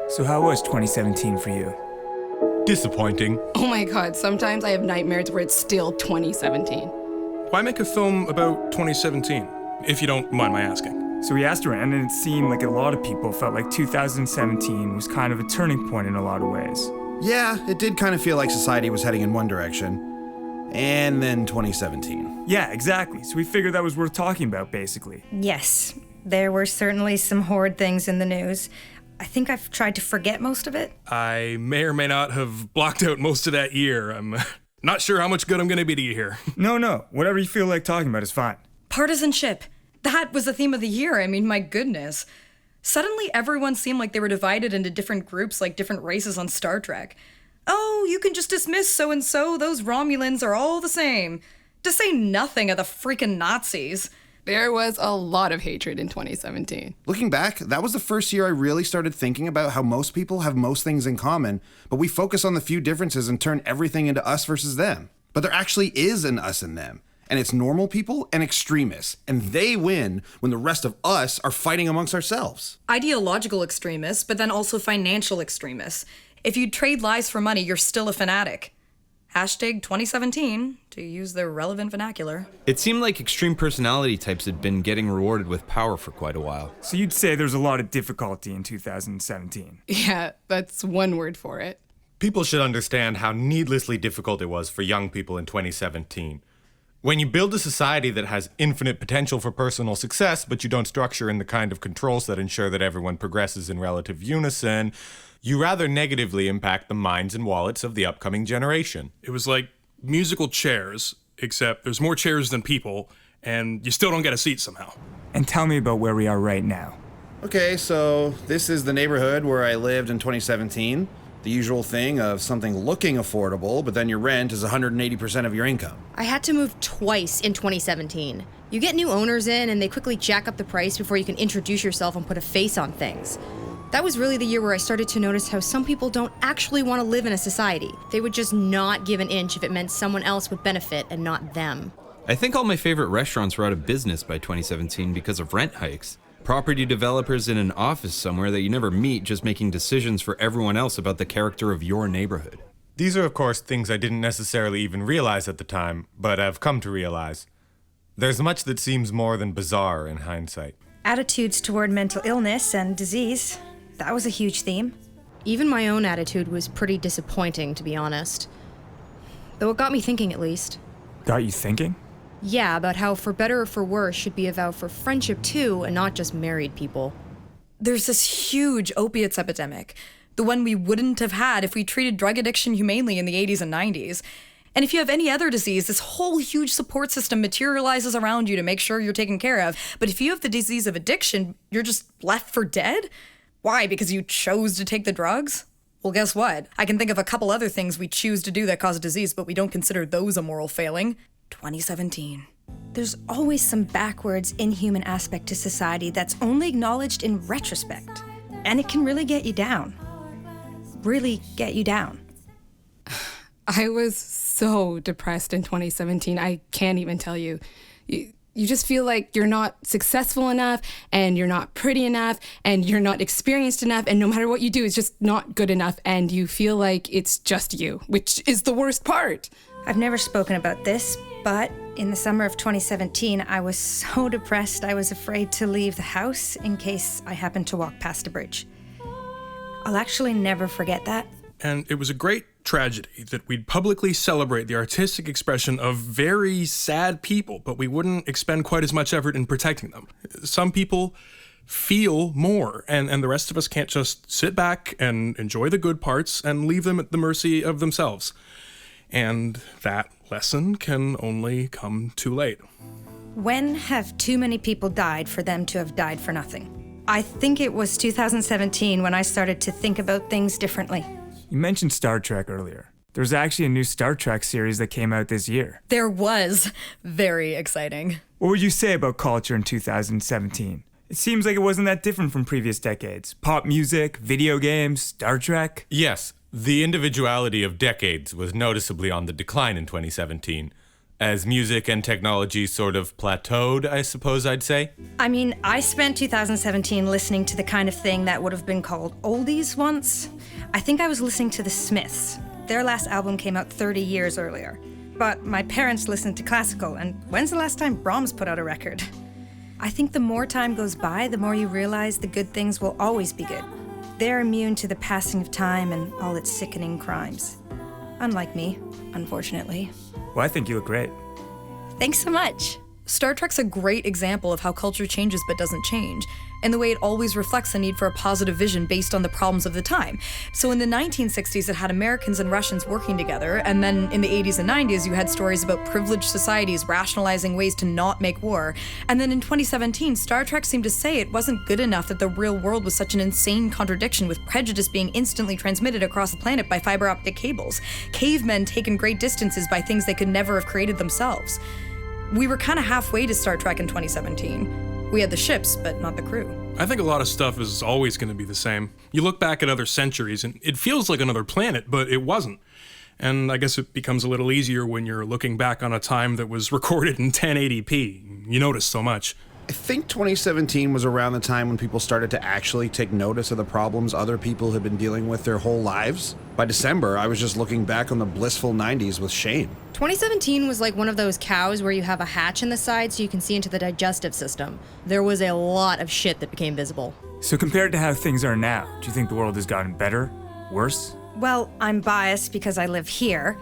So how was 2017 for you? Disappointing. Oh my god, sometimes I have nightmares where it's still 2017. Why make a film about 2017, if you don't mind my asking? So we asked around, and it seemed like a lot of people felt like 2017 was kind of a turning point in a lot of ways. Yeah, it did kind of feel like society was heading in one direction. And then 2017. Yeah, exactly. So we figured that was worth talking about, basically. Yes, there were certainly some horrid things in the news. I think I've tried to forget most of it. I may or may not have blocked out most of that year. I'm not sure how much good I'm going to be to you here. No. Whatever you feel like talking about is fine. Partisanship. That was the theme of the year. I mean, my goodness. Suddenly everyone seemed like they were divided into different groups, like different races on Star Trek. Oh, you can just dismiss so-and-so, those Romulans are all the same. To say nothing of the freaking Nazis. There was a lot of hatred in 2017. Looking back, that was the first year I really started thinking about how most people have most things in common, but we focus on the few differences and turn everything into us versus them. But there actually is an us and them. And it's normal people and extremists. And they win when the rest of us are fighting amongst ourselves. Ideological extremists, but then also financial extremists. If you trade lies for money, you're still a fanatic. Hashtag 2017, to use the relevant vernacular. It seemed like extreme personality types had been getting rewarded with power for quite a while. So you'd say there's a lot of difficulty in 2017. Yeah, that's one word for it. People should understand how needlessly difficult it was for young people in 2017. When you build a society that has infinite potential for personal success, but you don't structure in the kind of controls that ensure that everyone progresses in relative unison, you rather negatively impact the minds and wallets of the upcoming generation. It was like musical chairs, except there's more chairs than people, and you still don't get a seat somehow. And tell me about where we are right now. Okay, so this is the neighborhood where I lived in 2017. The usual thing of something looking affordable, but then your rent is 180% of your income. I had to move twice in 2017. You get new owners in and they quickly jack up the price before you can introduce yourself and put a face on things. That was really the year where I started to notice how some people don't actually want to live in a society. They would just not give an inch if it meant someone else would benefit and not them. I think all my favorite restaurants were out of business by 2017 because of rent hikes. Property developers in an office somewhere that you never meet just making decisions for everyone else about the character of your neighborhood. These are, of course, things I didn't necessarily even realize at the time, but I've come to realize. There's much that seems more than bizarre in hindsight. Attitudes toward mental illness and disease. That was a huge theme. Even my own attitude was pretty disappointing, to be honest. Though it got me thinking, at least. Got you thinking? Yeah, about how for better or for worse should be a vow for friendship too, and not just married people. There's this huge opiates epidemic, the one we wouldn't have had if we treated drug addiction humanely in the 80s and 90s. And if you have any other disease, this whole huge support system materializes around you to make sure you're taken care of. But if you have the disease of addiction, you're just left for dead? Why? Because you chose to take the drugs? Well, guess what? I can think of a couple other things we choose to do that cause disease, but we don't consider those a moral failing. 2017. There's always some backwards, inhuman aspect to society that's only acknowledged in retrospect. And it can really get you down. Really get you down. I was so depressed in 2017. I can't even tell you. You just feel like you're not successful enough, and you're not pretty enough, and you're not experienced enough, and no matter what you do, it's just not good enough, and you feel like it's just you, which is the worst part. I've never spoken about this, but in the summer of 2017, I was so depressed I was afraid to leave the house in case I happened to walk past a bridge. I'll actually never forget that. And it was a great tragedy that we'd publicly celebrate the artistic expression of very sad people, but we wouldn't expend quite as much effort in protecting them. Some people feel more, and the rest of us can't just sit back and enjoy the good parts and leave them at the mercy of themselves. And that lesson can only come too late. When have too many people died for them to have died for nothing? I think it was 2017 when I started to think about things differently. You mentioned Star Trek earlier. There's actually a new Star Trek series that came out this year. There was. Very exciting. What would you say about culture in 2017? It seems like it wasn't that different from previous decades. Pop music, video games, Star Trek. Yes, the individuality of decades was noticeably on the decline in 2017. as music and technology sort of plateaued, I suppose I'd say. I mean, I spent 2017 listening to the kind of thing that would have been called oldies once. I think I was listening to the Smiths. Their last album came out 30 years earlier. But my parents listened to classical, and when's the last time Brahms put out a record? I think the more time goes by, the more you realize the good things will always be good. They're immune to the passing of time and all its sickening crimes. Unlike me, unfortunately. Well, I think you look great. Thanks so much. Star Trek's a great example of how culture changes but doesn't change, and the way it always reflects the need for a positive vision based on the problems of the time. So in the 1960s, it had Americans and Russians working together, and then in the 80s and 90s, you had stories about privileged societies rationalizing ways to not make war. And then in 2017, Star Trek seemed to say it wasn't good enough that the real world was such an insane contradiction, with prejudice being instantly transmitted across the planet by fiber optic cables, cavemen taken great distances by things they could never have created themselves. We were kind of halfway to Star Trek in 2017. We had the ships, but not the crew. I think a lot of stuff is always going to be the same. You look back at other centuries and it feels like another planet, but it wasn't. And I guess it becomes a little easier when you're looking back on a time that was recorded in 1080p. You notice so much. I think 2017 was around the time when people started to actually take notice of the problems other people had been dealing with their whole lives. By December, I was just looking back on the blissful 90s with shame. 2017 was like one of those cows where you have a hatch in the side so you can see into the digestive system. There was a lot of shit that became visible. So compared to how things are now, do you think the world has gotten better? Worse? Well, I'm biased because I live here,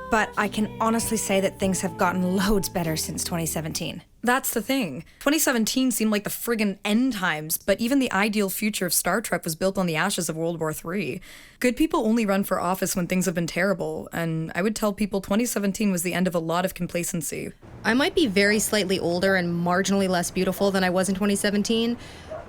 but I can honestly say that things have gotten loads better since 2017. That's the thing. 2017 seemed like the friggin' end times, but even the ideal future of Star Trek was built on the ashes of World War III. Good people only run for office when things have been terrible, and I would tell people 2017 was the end of a lot of complacency. I might be very slightly older and marginally less beautiful than I was in 2017,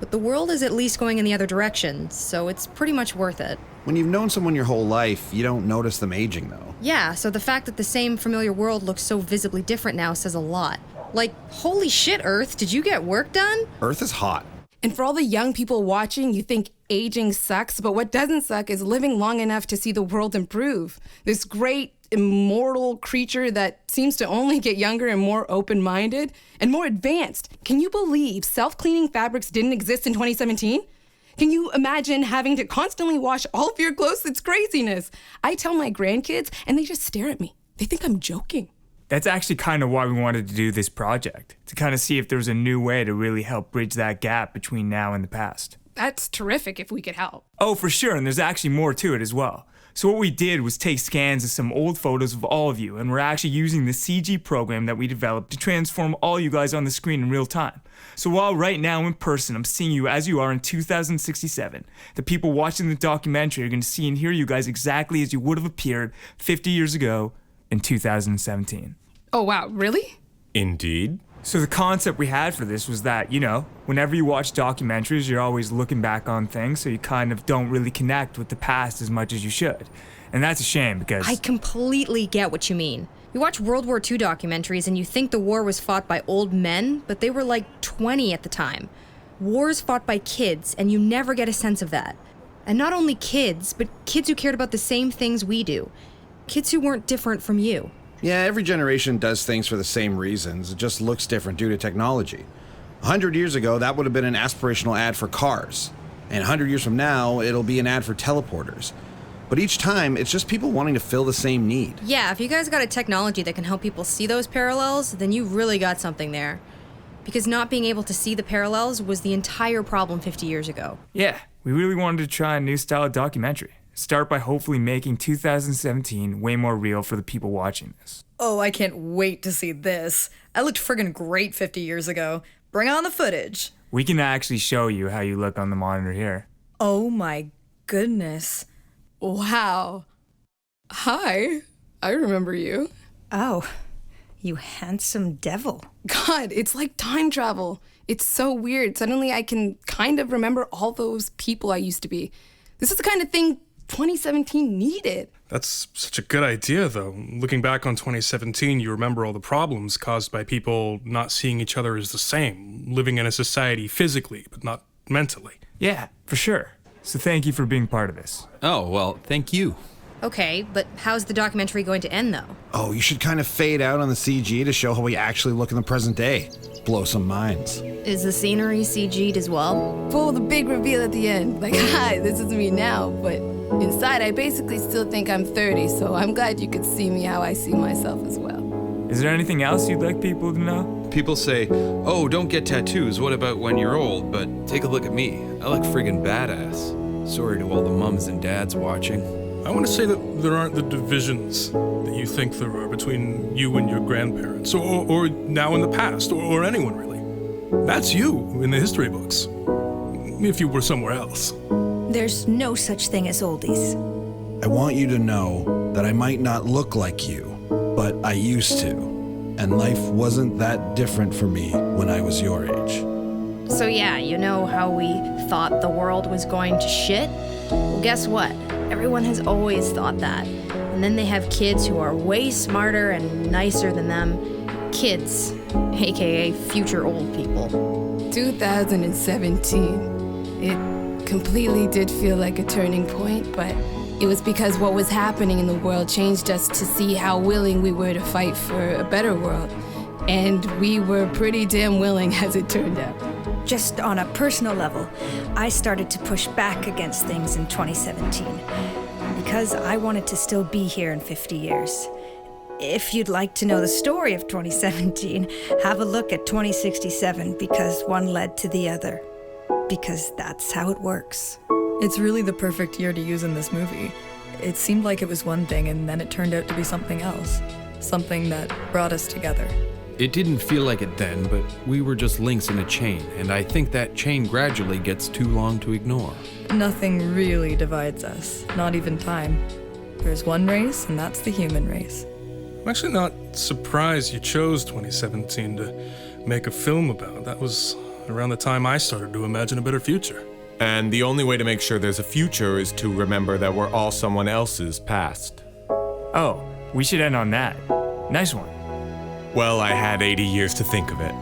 but the world is at least going in the other direction, so it's pretty much worth it. When you've known someone your whole life, you don't notice them aging, though. Yeah, so the fact that the same familiar world looks so visibly different now says a lot. Like, holy shit, Earth, did you get work done? Earth is hot. And for all the young people watching, you think aging sucks, but what doesn't suck is living long enough to see the world improve. This great, immortal creature that seems to only get younger and more open-minded and more advanced. Can you believe self-cleaning fabrics didn't exist in 2017? Can you imagine having to constantly wash all of your clothes? It's craziness. I tell my grandkids, and they just stare at me. They think I'm joking. That's actually kind of why we wanted to do this project, to kind of see if there was a new way to really help bridge that gap between now and the past. That's terrific if we could help. Oh, for sure, and there's actually more to it as well. So what we did was take scans of some old photos of all of you, and we're actually using the CG program that we developed to transform all you guys on the screen in real time. So while right now in person I'm seeing you as you are in 2067, the people watching the documentary are going to see and hear you guys exactly as you would have appeared 50 years ago in 2017. Oh, wow, really? Indeed. So the concept we had for this was that, whenever you watch documentaries, you're always looking back on things, so you kind of don't really connect with the past as much as you should. And that's a shame because... I completely get what you mean. You watch World War II documentaries and you think the war was fought by old men, but they were like 20 at the time. Wars fought by kids, and you never get a sense of that. And not only kids, but kids who cared about the same things we do. Kids who weren't different from you. Yeah, every generation does things for the same reasons. It just looks different due to technology. 100 years ago, that would have been an aspirational ad for cars. And 100 years from now, it'll be an ad for teleporters. But each time, it's just people wanting to fill the same need. Yeah, if you guys got a technology that can help people see those parallels, then you really got something there. Because not being able to see the parallels was the entire problem 50 years ago. Yeah, we really wanted to try a new style of documentary. Start by hopefully making 2017 way more real for the people watching this. Oh, I can't wait to see this. I looked friggin' great 50 years ago. Bring on the footage. We can actually show you how you look on the monitor here. Oh my goodness. Wow. Hi, I remember you. Oh, you handsome devil. God, it's like time travel. It's so weird. Suddenly I can kind of remember all those people I used to be. This is the kind of thing 2017 needed. That's such a good idea, though. Looking back on 2017, you remember all the problems caused by people not seeing each other as the same, living in a society physically, but not mentally. Yeah, for sure. So thank you for being part of this. Oh, well, thank you. Okay, but how's the documentary going to end, though? Oh, you should kind of fade out on the CG to show how we actually look in the present day. Blow some minds. Is the scenery CG'd as well? Full the big reveal at the end. Like, hi, this is me now. But inside, I basically still think I'm 30, so I'm glad you could see me how I see myself as well. Is there anything else you'd like people to know? People say, oh, don't get tattoos, what about when you're old? But take a look at me. I look friggin' badass. Sorry to all the mums and dads watching. I want to say that there aren't the divisions that you think there are between you and your grandparents, or now in the past, or anyone really. That's you in the history books, if you were somewhere else. There's no such thing as oldies. I want you to know that I might not look like you, but I used to. And life wasn't that different for me when I was your age. So yeah, you know how we thought the world was going to shit? Well, guess what? Everyone has always thought that. And then they have kids who are way smarter and nicer than them. Kids, aka future old people. 2017. It completely did feel like a turning point, but it was because what was happening in the world changed us to see how willing we were to fight for a better world. And we were pretty damn willing, as it turned out. Just on a personal level, I started to push back against things in 2017 because I wanted to still be here in 50 years. If you'd like to know the story of 2017, have a look at 2067 because one led to the other. Because that's how it works. It's really the perfect year to use in this movie. It seemed like it was one thing and then it turned out to be something else. Something that brought us together. It didn't feel like it then, but we were just links in a chain, and I think that chain gradually gets too long to ignore. Nothing really divides us, not even time. There's one race, and that's the human race. I'm actually not surprised you chose 2017 to make a film about. That was around the time I started to imagine a better future. And the only way to make sure there's a future is to remember that we're all someone else's past. Oh, we should end on that. Nice one. Well, I had 80 years to think of it.